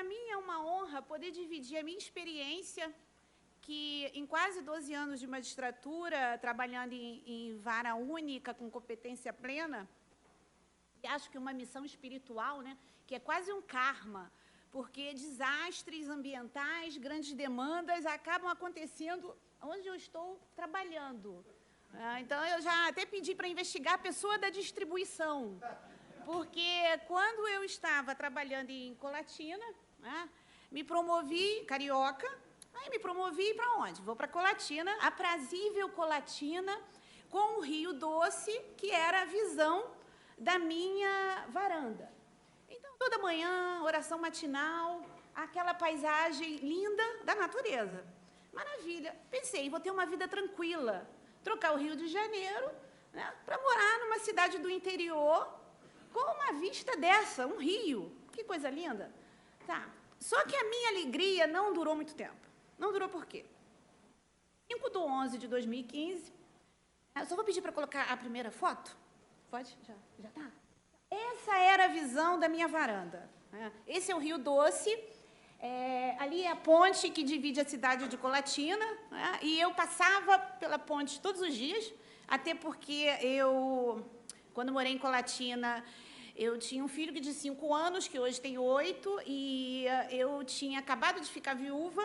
para mim é uma honra poder dividir a minha experiência, que em quase 12 anos de magistratura, trabalhando em vara única, com competência plena, e acho que uma missão espiritual, né, que é quase um karma, porque desastres ambientais, grandes demandas acabam acontecendo onde eu estou trabalhando. Então, eu já até pedi para investigar a pessoa da distribuição, porque quando eu estava trabalhando em Colatina, né, me promovi, carioca, aí me promovi para onde? Vou para Colatina, aprazível Colatina, com o Rio Doce, que era a visão da minha varanda. Então, toda manhã, oração matinal, aquela paisagem linda da natureza. Maravilha. Pensei, vou ter uma vida tranquila, trocar o Rio de Janeiro, né, para morar numa cidade do interior, com uma vista dessa, um rio. Que coisa linda. Tá. Só que a minha alegria não durou muito tempo. Não durou por quê? 5/11/2015, eu só vou pedir para colocar a primeira foto. Pode? Já tá? Essa era a visão da minha varanda. Né? Esse é o Rio Doce, ali é a ponte que divide a cidade de Colatina, né? E eu passava pela ponte todos os dias, até porque eu, quando morei em Colatina, eu tinha um filho de 5 anos, que hoje tem 8, e eu tinha acabado de ficar viúva,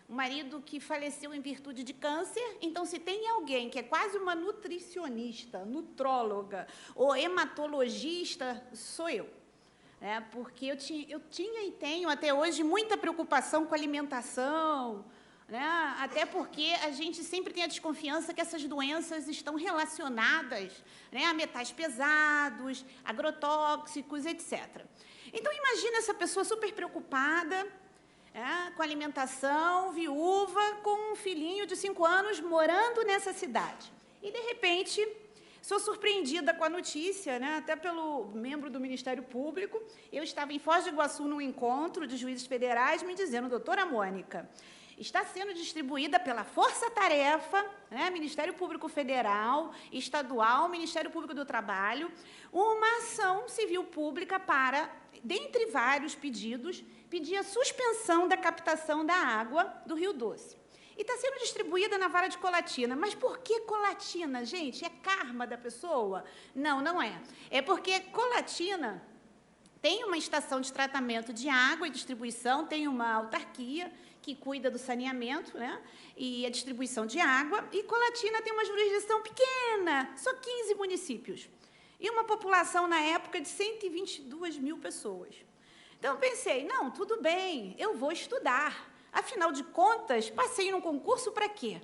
um marido que faleceu em virtude de câncer. Então, se tem alguém que é quase uma nutricionista, nutróloga ou hematologista, sou eu. Porque eu tinha e tenho até hoje muita preocupação com a alimentação, né? Até porque a gente sempre tem a desconfiança que essas doenças estão relacionadas, né, a metais pesados, agrotóxicos, etc. Então, imagina essa pessoa super preocupada, com alimentação, viúva, com um filhinho de 5 anos, morando nessa cidade. E, de repente, sou surpreendida com a notícia, né, até pelo membro do Ministério Público. Eu estava em Foz do Iguaçu num encontro de juízes federais, me dizendo, doutora Mônica, está sendo distribuída pela Força Tarefa, né, Ministério Público Federal, Estadual, Ministério Público do Trabalho, uma ação civil pública para, dentre vários pedidos, pedir a suspensão da captação da água do Rio Doce. E está sendo distribuída na vara de Colatina. Mas por que Colatina, gente? É karma da pessoa? Não, não é. É porque Colatina tem uma estação de tratamento de água e distribuição, tem uma autarquia que cuida do saneamento, né, e a distribuição de água, e Colatina tem uma jurisdição pequena, só 15 municípios, e uma população, na época, de 122 mil pessoas. Então, pensei, não, tudo bem, eu vou estudar. Afinal de contas, passei num concurso para quê?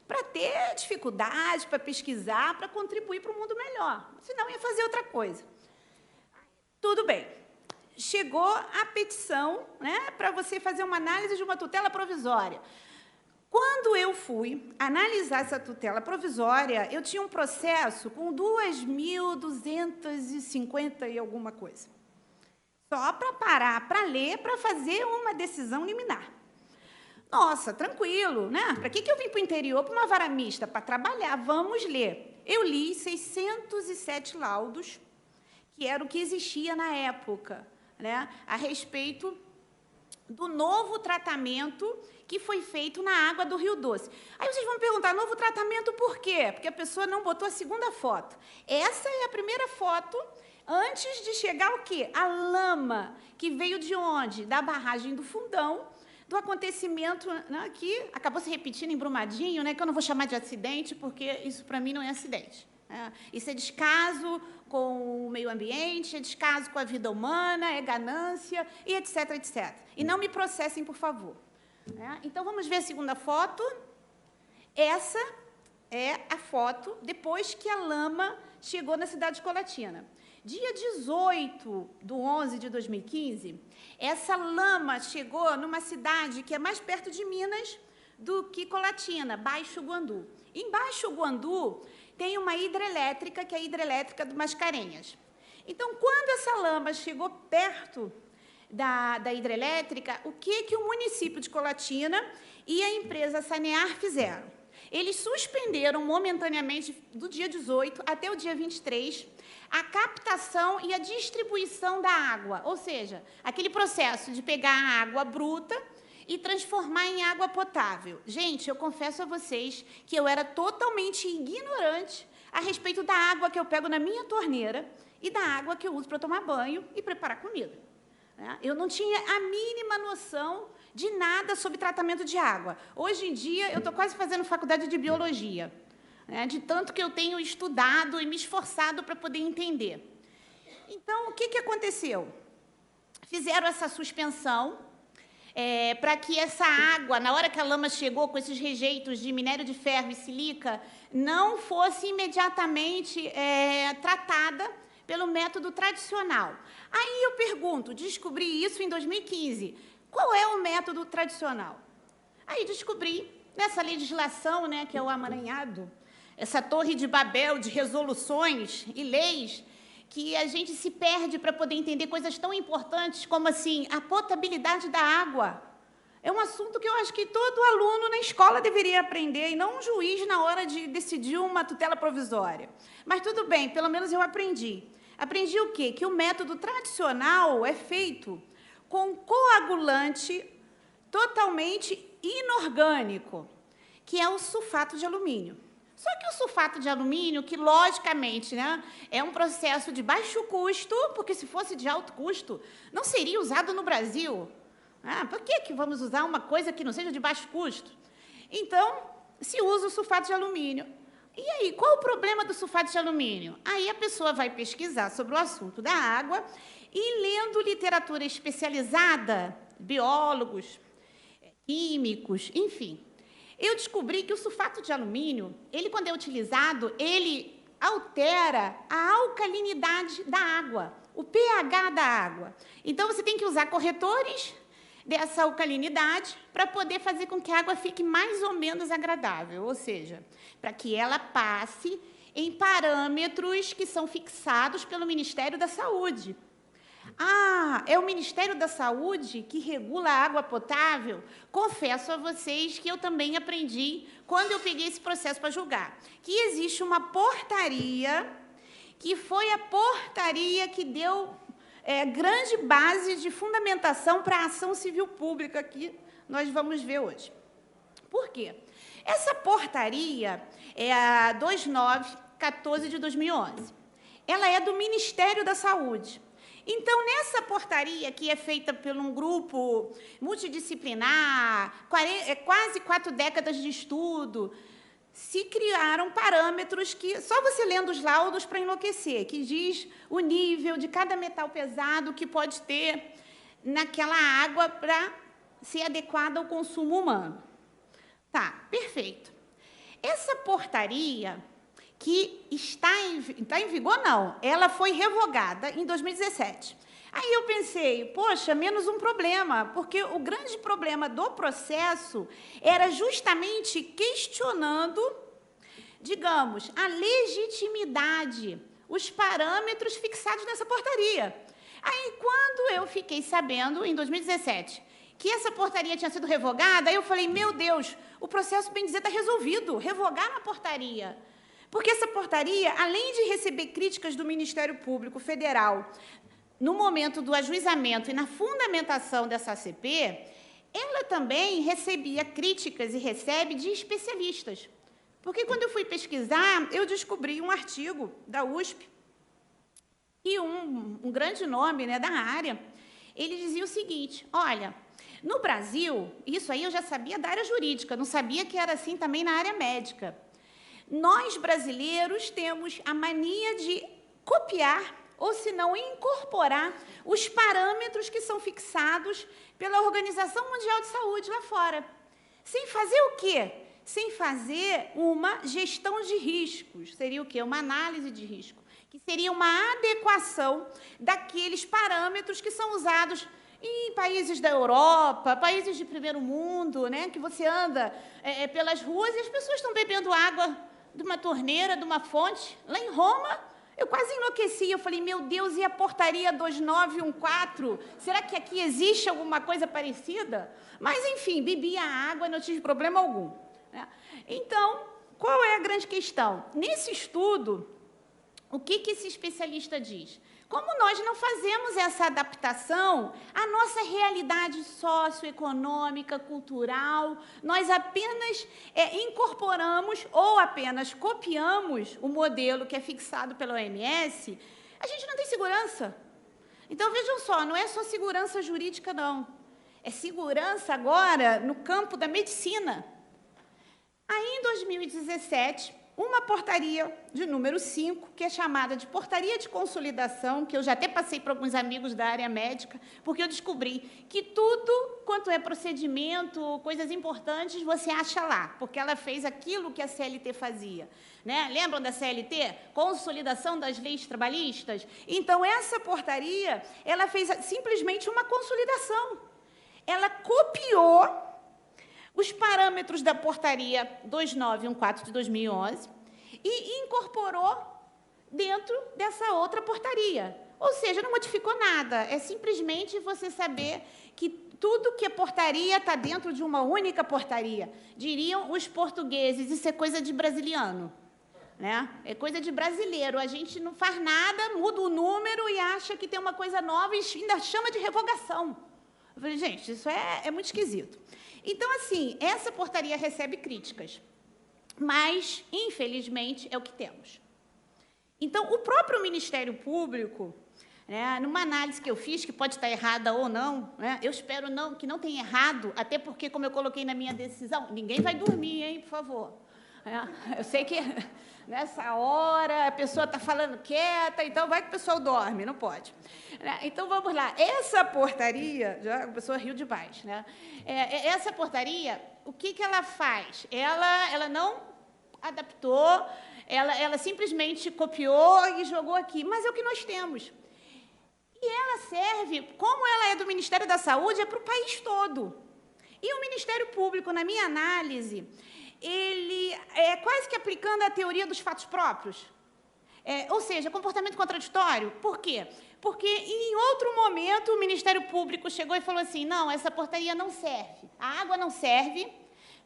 Para ter dificuldade, para pesquisar, para contribuir para um mundo melhor. Senão, ia fazer outra coisa. Tudo bem. Chegou a petição, né, para você fazer uma análise de uma tutela provisória. Quando eu fui analisar essa tutela provisória, eu tinha um processo com 2.250 e alguma coisa. Só para parar, para ler, para fazer uma decisão liminar. Nossa, tranquilo, né? Para que eu vim para o interior, para uma vara mista? Para trabalhar, vamos ler. Eu li 607 laudos, que era o que existia na época, né, a respeito do novo tratamento que foi feito na água do Rio Doce. Aí vocês vão me perguntar, novo tratamento por quê? Porque a pessoa não botou a segunda foto. Essa é a primeira foto antes de chegar o quê? A lama, que veio de onde? Da barragem do Fundão, do acontecimento, né, que acabou se repetindo em Brumadinho, né, que eu não vou chamar de acidente, porque isso, para mim, não é acidente. Isso é descaso com o meio ambiente, é descaso com a vida humana, é ganância, e etc., etc. E não me processem, por favor. Então, vamos ver a segunda foto. Essa é a foto depois que a lama chegou na cidade de Colatina. Dia 18/11/2015, essa lama chegou numa cidade que é mais perto de Minas do que Colatina, Baixo Guandu. Em Baixo Guandu, tem uma hidrelétrica, que é a hidrelétrica do Mascarenhas. Então, quando essa lama chegou perto da hidrelétrica, o que o município de Colatina e a empresa Sanear fizeram? eles suspenderam momentaneamente, do dia 18 até o dia 23, a captação e a distribuição da água, ou seja, aquele processo de pegar a água bruta e transformar em água potável. Gente, eu confesso a vocês que eu era totalmente ignorante a respeito da água que eu pego na minha torneira e da água que eu uso para tomar banho e preparar comida. Eu não tinha a mínima noção de nada sobre tratamento de água. Hoje em dia, eu estou quase fazendo faculdade de biologia, de tanto que eu tenho estudado e me esforçado para poder entender. Então, o que aconteceu? Fizeram essa suspensão para que essa água, na hora que a lama chegou com esses rejeitos de minério de ferro e silica, não fosse imediatamente tratada pelo método tradicional. Aí eu pergunto, descobri isso em 2015, qual é o método tradicional? Aí descobri, nessa legislação, que é o amaranhado, essa torre de Babel de resoluções e leis, que a gente se perde para poder entender coisas tão importantes como, assim, a potabilidade da água. É um assunto que eu acho que todo aluno na escola deveria aprender, e não um juiz na hora de decidir uma tutela provisória. Mas tudo bem, pelo menos eu aprendi. Aprendi o quê? Que o método tradicional é feito com coagulante totalmente inorgânico, que é o sulfato de alumínio. Só que o sulfato de alumínio, que logicamente é um processo de baixo custo, porque se fosse de alto custo, não seria usado no Brasil. Por que vamos usar uma coisa que não seja de baixo custo? Então, se usa o sulfato de alumínio. E aí, qual o problema do sulfato de alumínio? Aí a pessoa vai pesquisar sobre o assunto da água e, lendo literatura especializada, biólogos, químicos, enfim, eu descobri que o sulfato de alumínio, quando é utilizado, ele altera a alcalinidade da água, o pH da água. Então, você tem que usar corretores dessa alcalinidade para poder fazer com que a água fique mais ou menos agradável, ou seja, para que ela passe em parâmetros que são fixados pelo Ministério da Saúde. É o Ministério da Saúde que regula a água potável? Confesso a vocês que eu também aprendi, quando eu peguei esse processo para julgar, que existe uma portaria, que foi a portaria que deu grande base de fundamentação para a ação civil pública que nós vamos ver hoje. Por quê? Essa portaria é a 2914 de 2011. Ela é do Ministério da Saúde. Então, nessa portaria, que é feita por um grupo multidisciplinar, quase 4 décadas de estudo, se criaram parâmetros que, só você lendo os laudos para enlouquecer, que diz o nível de cada metal pesado que pode ter naquela água para ser adequada ao consumo humano. Tá, perfeito. Essa portaria, que está em vigor, não, ela foi revogada em 2017. Aí eu pensei, poxa, menos um problema, porque o grande problema do processo era justamente questionando, digamos, a legitimidade, os parâmetros fixados nessa portaria. Aí, quando eu fiquei sabendo, em 2017, que essa portaria tinha sido revogada, aí eu falei, meu Deus, o processo, bem dizer, está resolvido, revogaram a portaria. Porque essa portaria, além de receber críticas do Ministério Público Federal no momento do ajuizamento e na fundamentação dessa ACP, ela também recebia críticas e recebe de especialistas. Porque, quando eu fui pesquisar, eu descobri um artigo da USP e um grande nome da área, ele dizia o seguinte, olha, no Brasil, isso aí eu já sabia da área jurídica, não sabia que era assim também na área médica. Nós, brasileiros, temos a mania de copiar, ou se não incorporar, os parâmetros que são fixados pela Organização Mundial de Saúde lá fora. Sem fazer o quê? Sem fazer uma gestão de riscos. Seria o quê? Uma análise de risco, que seria uma adequação daqueles parâmetros que são usados em países da Europa, países de primeiro mundo, que você anda pelas ruas e as pessoas estão bebendo água de uma torneira, de uma fonte. Lá em Roma, eu quase enlouqueci. Eu falei, meu Deus, e a portaria 2914? Será que aqui existe alguma coisa parecida? Mas, enfim, bebi a água e não tive problema algum. né? Então, qual é a grande questão? Nesse estudo, o que esse especialista diz? Como nós não fazemos essa adaptação à nossa realidade socioeconômica, cultural, nós apenas incorporamos ou apenas copiamos o modelo que é fixado pela OMS, a gente não tem segurança. Então, vejam só, não é só segurança jurídica, não. É segurança agora no campo da medicina. Aí, em 2017, uma portaria de número 5, que é chamada de Portaria de Consolidação, que eu já até passei para alguns amigos da área médica, porque eu descobri que tudo quanto é procedimento, coisas importantes, você acha lá, porque ela fez aquilo que a CLT fazia. Né? Lembram da CLT? Consolidação das leis trabalhistas? Então, essa portaria, ela fez simplesmente uma consolidação. Ela copiou os parâmetros da portaria 2914 de 2011 e incorporou dentro dessa outra portaria. Ou seja, não modificou nada, é simplesmente você saber que tudo que é portaria está dentro de uma única portaria. Diriam os portugueses, isso é coisa de brasiliano, né? É coisa de brasileiro, a gente não faz nada, muda o número e acha que tem uma coisa nova e ainda chama de revogação. Eu falei, gente, isso é muito esquisito. Então, assim, essa portaria recebe críticas, mas, infelizmente, é o que temos. Então, o próprio Ministério Público, né, numa análise que eu fiz, que pode estar errada ou não, né, eu espero que não tenha errado, até porque, como eu coloquei na minha decisão, ninguém vai dormir, hein, por favor. Eu sei que nessa hora a pessoa está falando quieta, então vai que o pessoal dorme, não pode. Então, vamos lá. Essa portaria, já a pessoa riu demais, né? Essa portaria, o que ela faz? Ela não adaptou, ela simplesmente copiou e jogou aqui, mas é o que nós temos. E ela serve, como ela é do Ministério da Saúde, é para o país todo. E o Ministério Público, na minha análise, ele é quase que aplicando a teoria dos fatos próprios. Ou seja, comportamento contraditório. Por quê? Porque, em outro momento, o Ministério Público chegou e falou assim, não, essa portaria não serve. A água não serve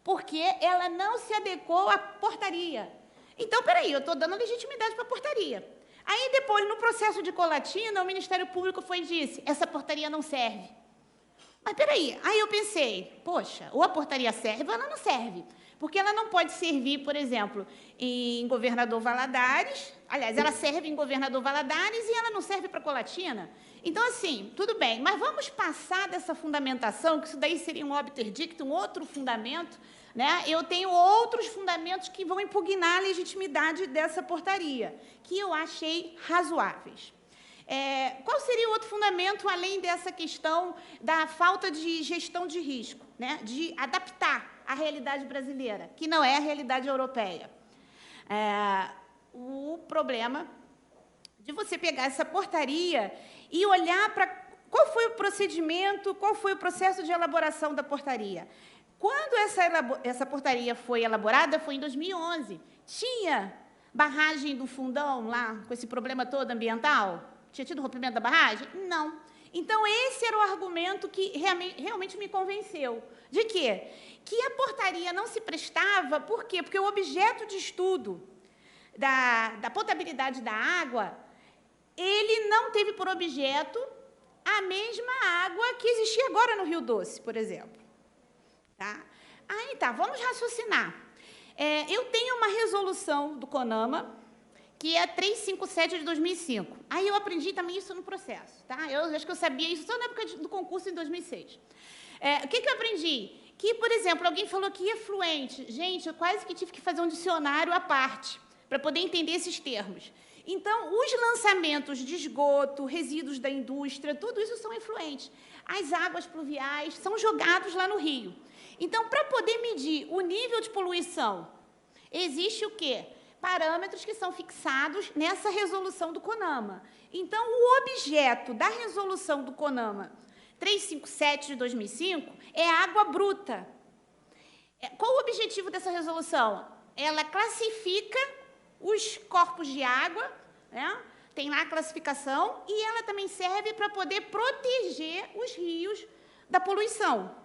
porque ela não se adequou à portaria. Então, peraí, eu estou dando legitimidade para a portaria. Aí, depois, no processo de Colatina, o Ministério Público foi e disse, essa portaria não serve. Mas, peraí, aí eu pensei, poxa, ou a portaria serve ou ela não serve. Porque ela não pode servir, por exemplo, em Governador Valadares, aliás, ela serve em Governador Valadares e ela não serve para Colatina. Então, assim, tudo bem, mas vamos passar dessa fundamentação, que isso daí seria um obter dictum, um outro fundamento, né? Eu tenho outros fundamentos que vão impugnar a legitimidade dessa portaria, que eu achei razoáveis. Qual seria o outro fundamento, além dessa questão da falta de gestão de risco, né? De adaptar a realidade brasileira, que não é a realidade europeia? O problema de você pegar essa portaria e olhar para qual foi o procedimento, qual foi o processo de elaboração da portaria. Quando essa portaria foi elaborada, foi em 2011. Tinha barragem do Fundão lá, com esse problema todo ambiental? Tinha tido rompimento da barragem? Não. Então, esse era o argumento que realmente me convenceu. De quê? Que a portaria não se prestava, por quê? Porque o objeto de estudo da potabilidade da água, ele não teve por objeto a mesma água que existia agora no Rio Doce, por exemplo. Tá? Aí, tá, vamos raciocinar. Eu tenho uma resolução do CONAMA, que é 357 de 2005. Aí eu aprendi também isso no processo, tá? Eu acho que eu sabia isso só na época do concurso em 2006. O que eu aprendi? Que, por exemplo, alguém falou que efluente. Gente, eu quase que tive que fazer um dicionário à parte para poder entender esses termos. Então, os lançamentos de esgoto, resíduos da indústria, tudo isso são efluentes. As águas pluviais são jogados lá no rio. Então, para poder medir o nível de poluição, existe o quê? Parâmetros que são fixados nessa resolução do CONAMA. Então, o objeto da resolução do CONAMA 357 de 2005 é a água bruta. Qual o objetivo dessa resolução? Ela classifica os corpos de água, né? Tem lá a classificação, e ela também serve para poder proteger os rios da poluição,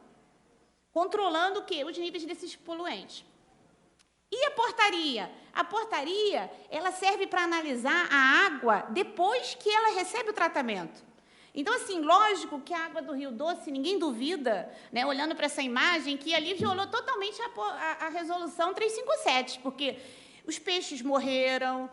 controlando o quê? Os níveis desses poluentes. E a portaria? A portaria, ela serve para analisar a água depois que ela recebe o tratamento. Então, assim, lógico que a água do Rio Doce, ninguém duvida, né, olhando para essa imagem, que ali violou totalmente a resolução 357, porque os peixes morreram,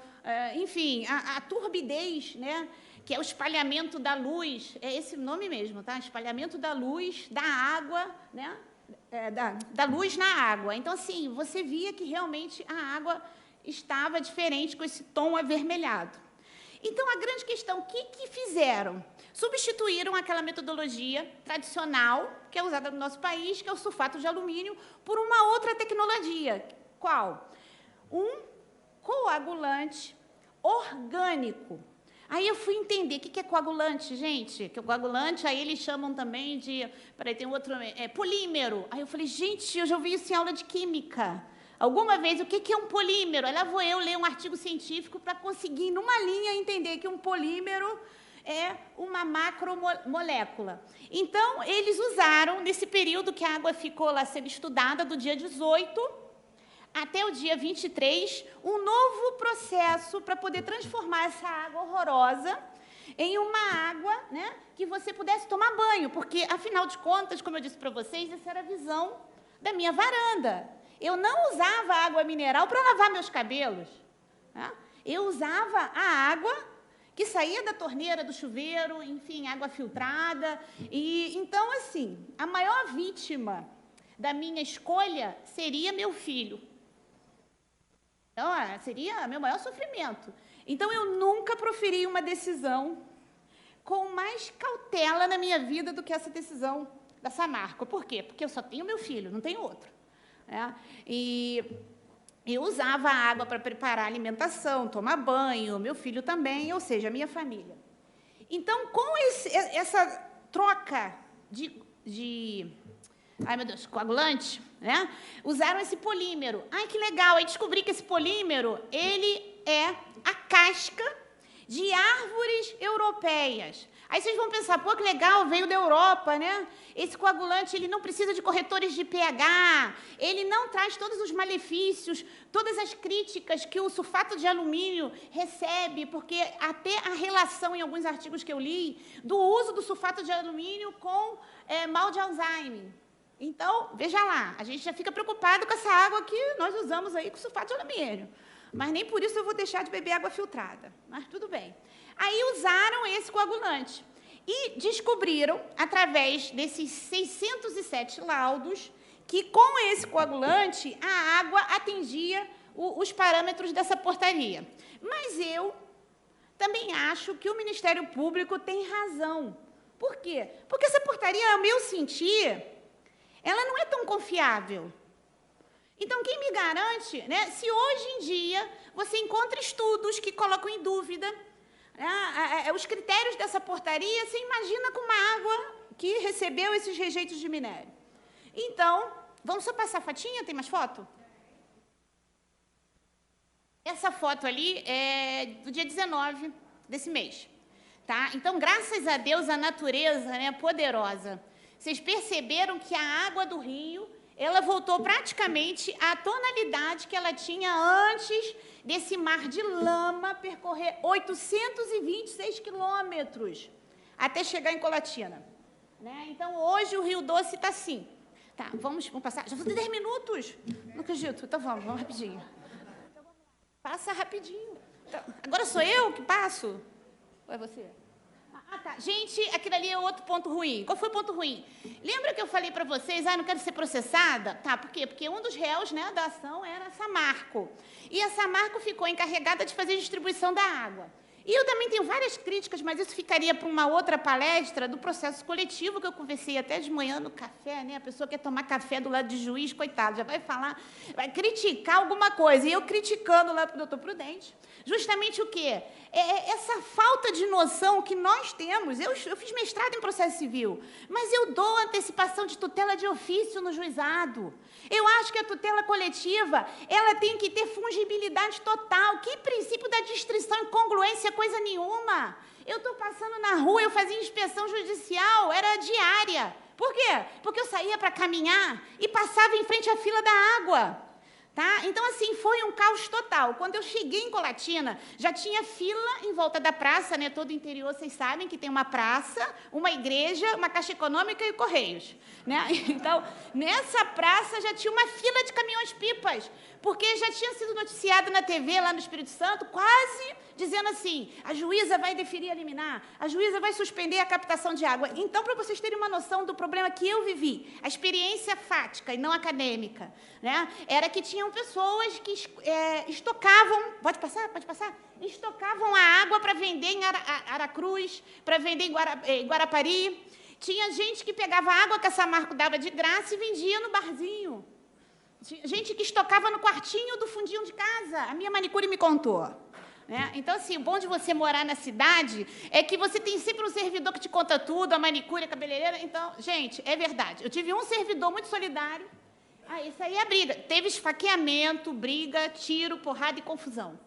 enfim, a turbidez, né, que é o espalhamento da luz, é esse nome mesmo, tá? Espalhamento da luz, da água, né? Da luz na água. Então, assim, você via que realmente a água estava diferente, com esse tom avermelhado. Então, a grande questão, o que fizeram? Substituíram aquela metodologia tradicional, que é usada no nosso país, que é o sulfato de alumínio, por uma outra tecnologia. Qual? Um coagulante orgânico. Aí eu fui entender o que é coagulante, gente. Que o coagulante, aí eles chamam também de... Peraí, tem outro... polímero. Aí eu falei, gente, eu já ouvi isso em aula de química. Alguma vez, o que é um polímero? Aí lá vou eu ler um artigo científico para conseguir, numa linha, entender que um polímero é uma macromolécula. Então, eles usaram, nesse período que a água ficou lá sendo estudada, do dia 18 até o dia 23, um novo processo para poder transformar essa água horrorosa em uma água, né, que você pudesse tomar banho, porque, afinal de contas, como eu disse para vocês, essa era a visão da minha varanda. Eu não usava água mineral para lavar meus cabelos, né? Eu usava a água que saía da torneira, do chuveiro, enfim, água filtrada. E então, assim, a maior vítima da minha escolha seria meu filho. Então, seria meu maior sofrimento. Então, eu nunca proferi uma decisão com mais cautela na minha vida do que essa decisão da Samarco. Por quê? Porque eu só tenho meu filho, não tenho outro. E eu usava a água para preparar a alimentação, tomar banho, meu filho também, ou seja, a minha família. Então, com essa troca de ai, meu Deus, coagulante, né? Usaram esse polímero. Ai, que legal! Aí descobri que esse polímero, ele é a casca de árvores europeias. Aí vocês vão pensar, pô, que legal, veio da Europa, né? Esse coagulante, ele não precisa de corretores de pH, ele não traz todos os malefícios, todas as críticas que o sulfato de alumínio recebe, porque até a relação, em alguns artigos que eu li, do uso do sulfato de alumínio com mal de Alzheimer. Então, veja lá, a gente já fica preocupado com essa água que nós usamos aí com sulfato de alumínio. Mas nem por isso eu vou deixar de beber água filtrada. Mas tudo bem. Aí usaram esse coagulante e descobriram, através desses 607 laudos, que com esse coagulante a água atingia os parâmetros dessa portaria. Mas eu também acho que o Ministério Público tem razão. Por quê? Porque essa portaria, ao meu sentir, ela não é tão confiável. Então, quem me garante, né, se hoje em dia você encontra estudos que colocam em dúvida os critérios dessa portaria, você imagina com uma água que recebeu esses rejeitos de minério. Então, vamos só passar a fotinha? Tem mais foto? Essa foto ali é do dia 19 desse mês. Tá? Então, graças a Deus, a natureza, né, poderosa. Vocês perceberam que a água do rio, ela voltou praticamente à tonalidade que ela tinha antes desse mar de lama percorrer 826 quilômetros até chegar em Colatina. Né? Então, hoje, o Rio Doce está assim. Tá, vamos passar. Já vou ter 10 minutos. Não acredito. Então, vamos rapidinho. Passa rapidinho. Então, agora sou eu que passo? Ou é você? Ah, tá. Gente, aquilo ali é outro ponto ruim. Qual foi o ponto ruim? Lembra que eu falei para vocês, não quero ser processada? Tá, por quê? Porque um dos réus, né, da ação era a Samarco. E a Samarco ficou encarregada de fazer a distribuição da água. E eu também tenho várias críticas, mas isso ficaria para uma outra palestra do processo coletivo, que eu conversei até de manhã no café, né? A pessoa quer tomar café do lado de juiz, coitado, já vai falar, vai criticar alguma coisa. E eu criticando lá para o doutor Prudente, justamente o quê? Essa falta de noção que nós temos. Eu fiz mestrado em processo civil, mas eu dou antecipação de tutela de ofício no juizado. Eu acho que a tutela coletiva, ela tem que ter fungibilidade total. Que princípio da distrição e congruência, coisa nenhuma. Eu estou passando na rua, eu fazia inspeção judicial, era diária. Por quê? Porque eu saía para caminhar e passava em frente à fila da água. Tá? Então, assim, foi um caos total. Quando eu cheguei em Colatina, já tinha fila em volta da praça, né? Todo o interior, vocês sabem que tem uma praça, uma igreja, uma Caixa Econômica e Correios, né? Então, nessa praça já tinha uma fila de caminhões-pipas, porque já tinha sido noticiado na TV lá no Espírito Santo, quase dizendo assim, a juíza vai deferir a liminar, a juíza vai suspender a captação de água. Então, para vocês terem uma noção do problema que eu vivi, a experiência fática e não acadêmica, né, era que tinham pessoas que estocavam, pode passar? Estocavam a água para vender em Aracruz, para vender em Guarapari. Tinha gente que pegava a água que a Samarco dava de graça e vendia no barzinho. Gente que estocava no quartinho do fundinho de casa. A minha manicure me contou. Né? Então, assim, o bom de você morar na cidade é que você tem sempre um servidor que te conta tudo, a manicure, a cabeleireira. Então, gente, é verdade. Eu tive um servidor muito solidário. Isso aí é briga. Teve esfaqueamento, briga, tiro, porrada e confusão.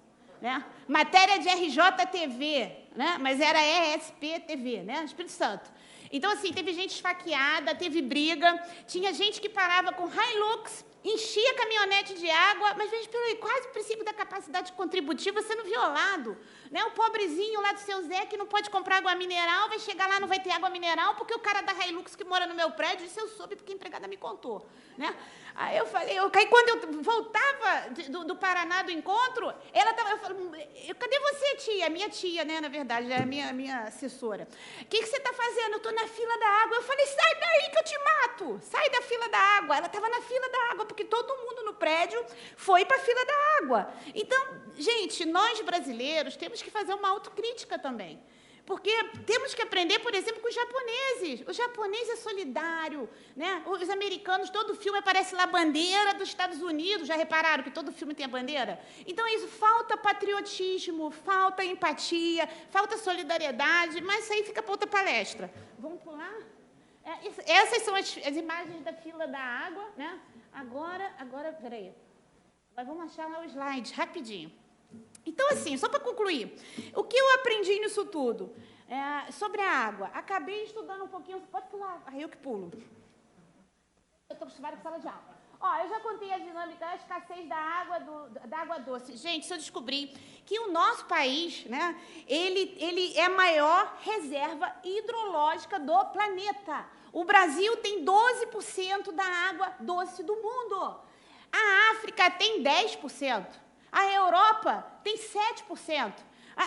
Né? Matéria de RJTV, né? Mas era ESPTV, né? Espírito Santo. Então, assim, teve gente esfaqueada, teve briga, tinha gente que parava com Hilux, enchia a caminhonete de água, mas, veja, quase o princípio da capacidade contributiva sendo violado. Né? O pobrezinho lá do seu Zé, que não pode comprar água mineral, vai chegar lá, não vai ter água mineral, porque o cara da Hilux que mora no meu prédio, isso eu soube porque a empregada me contou. Né? Aí eu falei, quando eu voltava do Paraná do encontro, ela estava, eu falei, cadê você, tia? Minha tia, né, na verdade, era minha assessora. O que você está fazendo? Eu estou na fila da água. Eu falei, sai daí que eu te mato. Sai da fila da água. Ela estava na fila da água, porque todo mundo no prédio foi para a fila da água. Então, gente, nós brasileiros temos que fazer uma autocrítica também. Porque temos que aprender, por exemplo, com os japoneses. O japonês é solidário, né? Os americanos, todo filme aparece lá a bandeira dos Estados Unidos. Já repararam que todo filme tem a bandeira? Então, é isso, falta patriotismo, falta empatia, falta solidariedade, mas isso aí fica para outra palestra. Vamos pular? Essas são as imagens da fila da água, né? Agora, peraí. Mas vamos achar lá o slide, rapidinho. Então, assim, só para concluir, o que eu aprendi nisso tudo? Sobre a água. Acabei estudando um pouquinho. Pode pular, aí eu que pulo. Eu estou acostumada com sala de aula. Eu já contei a dinâmica, a escassez da água doce. Gente, se eu descobri que o nosso país, né, ele é a maior reserva hidrológica do planeta. O Brasil tem 12% da água doce do mundo. A África tem 10%. A Europa tem 7%.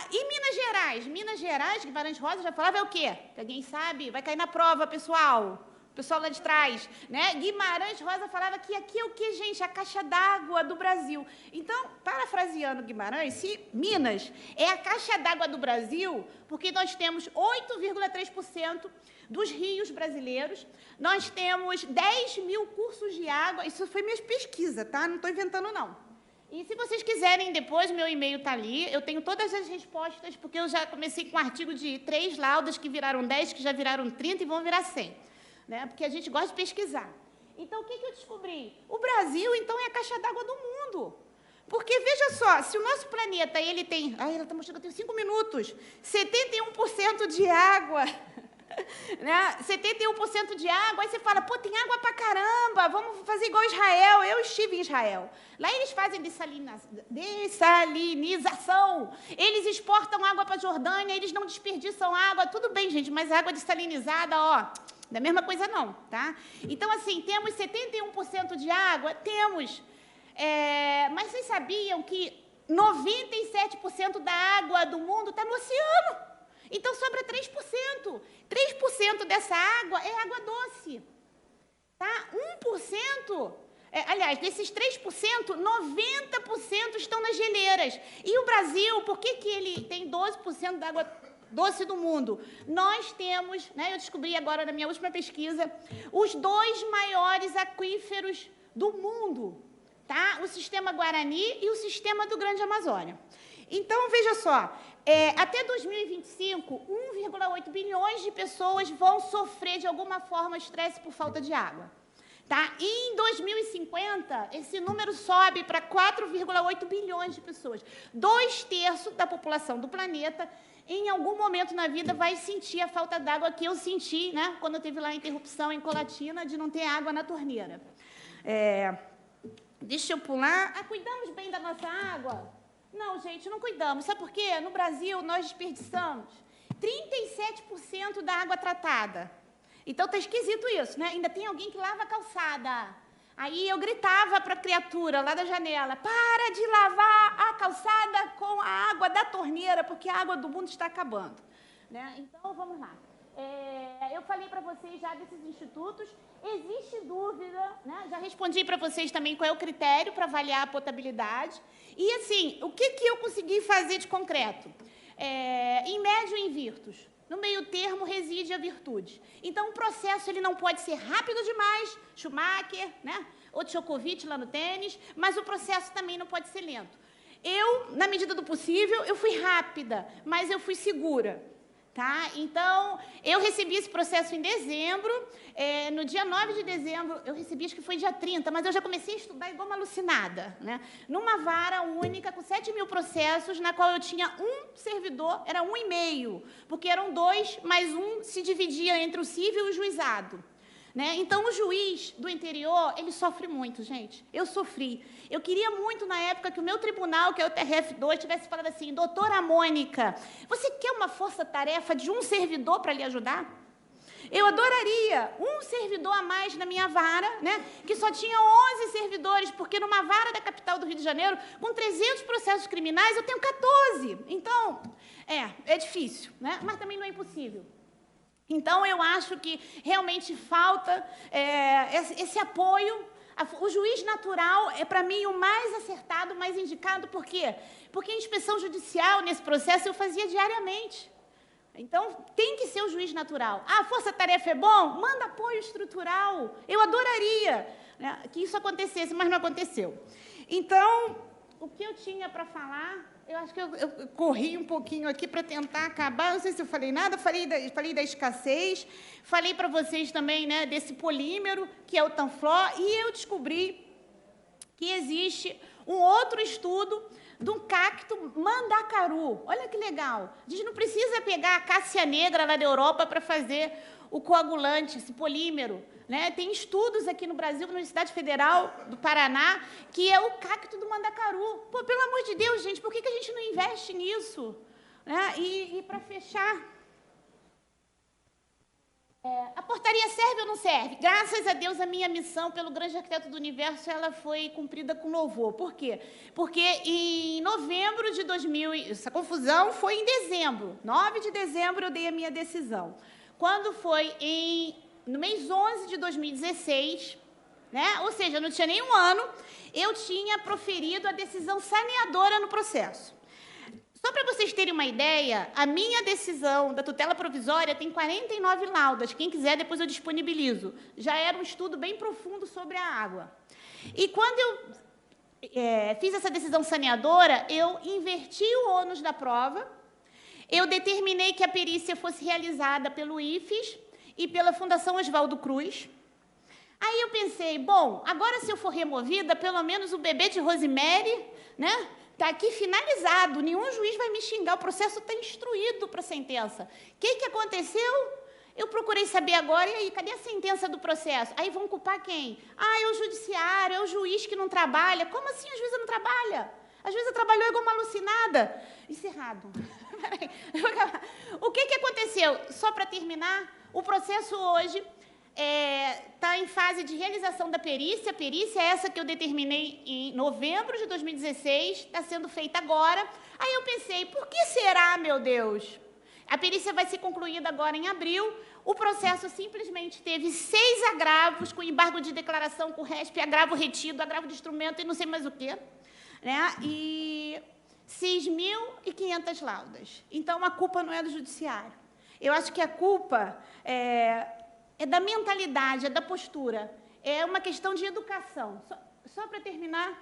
E Minas Gerais, Guimarães Rosa já falava, é o quê? Alguém sabe? Vai cair na prova, pessoal. O pessoal lá de trás. Né? Guimarães Rosa falava que aqui é o quê, gente? A caixa d'água do Brasil. Então, parafraseando Guimarães, se Minas é a caixa d'água do Brasil, porque nós temos 8,3% dos rios brasileiros, nós temos 10 mil cursos de água, isso foi minha pesquisa, tá? Não estou inventando, não. E se vocês quiserem, depois, meu e-mail está ali, eu tenho todas as respostas, porque eu já comecei com um artigo de 3 laudas que viraram 10, que já viraram 30 e vão virar 100, né? Porque a gente gosta de pesquisar. Então, o que eu descobri? O Brasil, então, é a caixa d'água do mundo. Porque, veja só, se o nosso planeta, ele tem... ela está mostrando que eu tenho 5 minutos. 71% de água... Né? 71% de água, aí você fala, pô, tem água pra caramba, vamos fazer igual Israel. Eu estive em Israel. Lá eles fazem dessalinização. Eles exportam água para a Jordânia, eles não desperdiçam água. Tudo bem, gente, mas água dessalinizada, não é a mesma coisa não, tá? Então, assim, temos 71% de água? Temos. Mas vocês sabiam que 97% da água do mundo está no oceano? Então, sobra 3%. 3% dessa água é água doce. Tá? 1%, aliás, desses 3%, 90% estão nas geleiras. E o Brasil, por que ele tem 12% da água doce do mundo? Nós temos, né, eu descobri agora na minha última pesquisa, os 2 maiores aquíferos do mundo. Tá? O sistema Guarani e o sistema do Grande Amazônia. Então, veja só, até 2025, 1,8 bilhões de pessoas vão sofrer, de alguma forma, estresse por falta de água. Tá? E em 2050, esse número sobe para 4,8 bilhões de pessoas. 2/3 da população do planeta, em algum momento na vida, vai sentir a falta d'água que eu senti, né, quando eu teve lá a interrupção em Colatina, de não ter água na torneira. Deixa eu pular. Ah, cuidamos bem da nossa água? Não, gente, não cuidamos. Sabe por quê? No Brasil, nós desperdiçamos 37% da água tratada. Então, tá esquisito isso, né? Ainda tem alguém que lava a calçada. Aí eu gritava para a criatura lá da janela, para de lavar a calçada com a água da torneira, porque a água do mundo está acabando. Né? Então, vamos lá. Eu falei para vocês já desses institutos, existe dúvida, né? Já respondi para vocês também qual é o critério para avaliar a potabilidade. E, assim, o que eu consegui fazer de concreto? Em médio, em virtus. No meio termo reside a virtude. Então, o processo ele não pode ser rápido demais, Schumacher, né? Ou Djokovic lá no tênis, mas o processo também não pode ser lento. Eu, na medida do possível, eu fui rápida, mas eu fui segura. Tá? Então, eu recebi esse processo em dezembro, no dia 9 de dezembro, eu recebi, acho que foi dia 30, mas eu já comecei a estudar igual uma alucinada, né? Numa vara única, com 7.000 processos, na qual eu tinha um servidor, era 1,5, porque eram 2, mas um se dividia entre o cível e o juizado. Né? Então, o juiz do interior, ele sofre muito, gente. Eu sofri. Eu queria muito, na época, que o meu tribunal, que é o TRF2, tivesse falado assim, doutora Mônica, você quer uma força-tarefa de um servidor para lhe ajudar? Eu adoraria um servidor a mais na minha vara, né? Que só tinha 11 servidores, porque numa vara da capital do Rio de Janeiro, com 300 processos criminais, eu tenho 14. Então, é difícil, né? Mas também não é impossível. Então, eu acho que realmente falta esse apoio. O juiz natural é, para mim, o mais acertado, o mais indicado. Por quê? Porque a inspeção judicial, nesse processo, eu fazia diariamente. Então, tem que ser o juiz natural. Ah, força-tarefa é bom? Manda apoio estrutural. Eu adoraria, né, que isso acontecesse, mas não aconteceu. Então, o que eu tinha para falar... Eu acho que eu corri um pouquinho aqui para tentar acabar. Não sei se eu falei nada, falei da escassez, falei para vocês também, né, desse polímero, que é o Tanflor, e eu descobri que existe um outro estudo de um cacto mandacaru. Olha que legal. A gente não precisa pegar a cássia negra lá da Europa para fazer o coagulante, esse polímero. Né? Tem estudos aqui no Brasil, na Universidade Federal do Paraná, que é o cacto do mandacaru. Pô, pelo amor de Deus, gente, por que a gente não investe nisso? Né? E para fechar, a portaria serve ou não serve? Graças a Deus, a minha missão pelo grande arquiteto do universo, ela foi cumprida com louvor. Por quê? Porque em novembro de 2000, essa confusão foi em dezembro, 9 de dezembro eu dei a minha decisão. Quando foi no mês 11 de 2016, né? Ou seja, não tinha nem um ano, eu tinha proferido a decisão saneadora no processo. Só para vocês terem uma ideia, a minha decisão da tutela provisória tem 49 laudas. Quem quiser, depois eu disponibilizo. Já era um estudo bem profundo sobre a água. E quando eu fiz essa decisão saneadora, eu inverti o ônus da prova, eu determinei que a perícia fosse realizada pelo IFES e pela Fundação Oswaldo Cruz. Aí eu pensei, bom, agora se eu for removida, pelo menos o bebê de Rosemary, né, está aqui finalizado, nenhum juiz vai me xingar, o processo está instruído para a sentença. O que aconteceu? Eu procurei saber agora, e aí, cadê a sentença do processo? Aí vão culpar quem? Ah, é o judiciário, é o juiz que não trabalha. Como assim a juíza não trabalha? A juíza trabalhou igual uma alucinada. Isso é errado. O que aconteceu? Só para terminar, o processo hoje está em fase de realização da perícia. A perícia é essa que eu determinei em novembro de 2016, está sendo feita agora. Aí eu pensei, por que será, meu Deus? A perícia vai ser concluída agora em abril. O processo simplesmente teve 6 agravos, com embargo de declaração, com RESP, agravo retido, agravo de instrumento e não sei mais o quê. Né? E 6.500 laudas. Então, a culpa não é do judiciário. Eu acho que a culpa é da mentalidade, é da postura. É uma questão de educação. Só para terminar,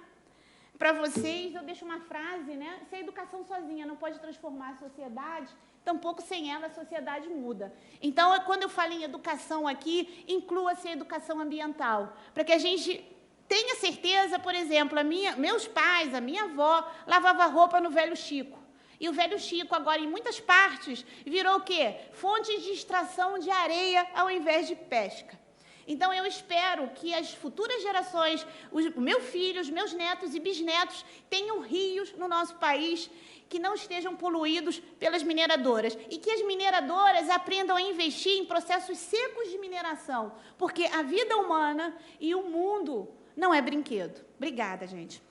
para vocês, eu deixo uma frase, né? Se a educação sozinha não pode transformar a sociedade, tampouco sem ela a sociedade muda. Então, quando eu falo em educação aqui, inclua-se a educação ambiental, para que a gente tenha certeza, por exemplo, meus pais, a minha avó, lavava roupa no Velho Chico. E o Velho Chico, agora, em muitas partes, virou o quê? Fonte de extração de areia ao invés de pesca. Então, eu espero que as futuras gerações, o meu filho, os meus netos e bisnetos, tenham rios no nosso país que não estejam poluídos pelas mineradoras e que as mineradoras aprendam a investir em processos secos de mineração, porque a vida humana e o mundo não é brinquedo. Obrigada, gente.